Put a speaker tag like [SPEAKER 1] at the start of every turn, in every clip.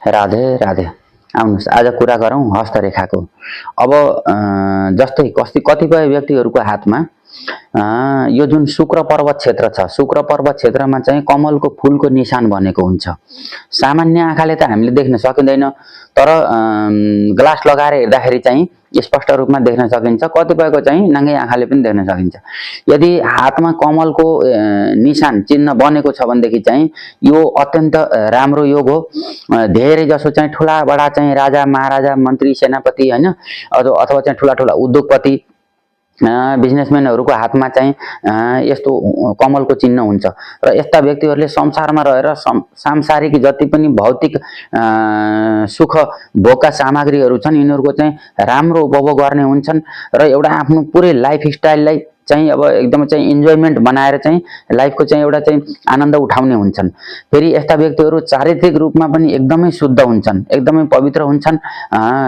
[SPEAKER 1] राधे राधे। आउनुहोस् आज कुरा गरौँ हस्तरेखाको। अब जस्तै कतिपय व्यक्तिहरूको हातमा यो जुन शुक्र पर्वत क्षेत्र छ, शुक्र पर्वत क्षेत्रमा चाहिँ कमलको फूलको निशान बनेको हुन्छ। सामान्य आँखाले त हामीले देख्न सकिँदैन, तर ग्लास लगाएर हेर्दाखेरि चाहिँ स्पष्ट रूपमा देख्न सकिन्छ। कतिपयको चाहिँ नाङ्गे आँखाले पनि देख्न सकिन्छ। यदि हातमा कमलको निशान चिन्ह बनेको छ भनेदेखि चाहिँ यो अत्यन्त राम्रो योग हो। धेरै जसो चाहिँ ठुला बडा चाहिँ राजा महाराजा मन्त्री सेनापति हैन अथवा चाहिँ ठुला ठुला उद्योगपति बिजनेसम्यानहरूको हातमा चाहिँ यस्तो कमलको चिन्ह हुन्छ र यस्ता व्यक्तिहरूले संसारमा रहेर सांसारिक जति पनि भौतिक सुख भोगका सामग्रीहरू छन् यिनीहरूको चाहिँ राम्रो उपभोग गर्ने हुन्छन् र एउटा आफ्नो पुरै लाइफस्टाइललाई चाहिँ अब एकदमै चाहिँ इन्जोयमेन्ट बनाएर चाहिँ लाइफको चाहिँ एउटा चाहिँ आनन्द उठाउने हुन्छन्। फेरि यस्ता व्यक्तिहरू चारित्रिक रूपमा पनि एकदमै शुद्ध हुन्छन्, एकदमै पवित्र हुन्छन्,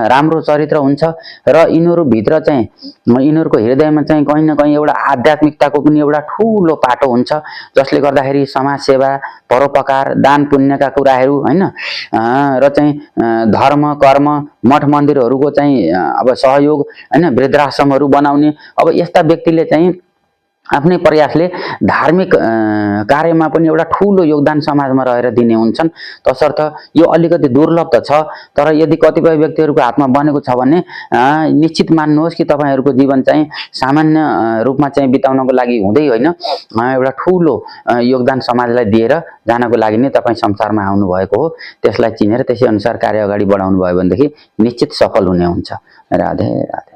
[SPEAKER 1] राम्रो चरित्र हुन्छ र यिनीहरूभित्र चाहिँ यिनीहरूको हृदयमा चाहिँ कहीँ न कहीँ एउटा आध्यात्मिकताको पनि एउटा ठुलो पाटो हुन्छ, जसले गर्दाखेरि समाजसेवा, परोपकार, दान पुण्यका कुराहरू हैन र चाहिँ धर्म कर्म मठ मन्दिरहरूको चाहिँ अब सहयोग हैन वृद्धाश्रमहरू बनाउने अब यस्ता व्यक्तिले चाहिँ आफ्नै प्रयासले धार्मिक कार्यमा पनि एउटा ठुलो योगदान समाजमा रहेर दिने हुन्छन्। तसर्थ यो अलिकति दुर्लभ त छ, तर यदि कतिपय व्यक्तिहरूको हातमा बनेको छ भने निश्चित मान्नुहोस् कि तपाईँहरूको जीवन चाहिँ सामान्य रूपमा चाहिँ बिताउनको लागि हुँदै होइन, एउटा ठुलो योगदान समाजलाई दिएर जानको लागि नै तपाईँ संसारमा आउनुभएको हो। त्यसलाई चिनेर त्यसै अनुसार कार्य अगाडि बढाउनु भयो भनेदेखि निश्चित सफल हुने हुन्छ। राधे राधे।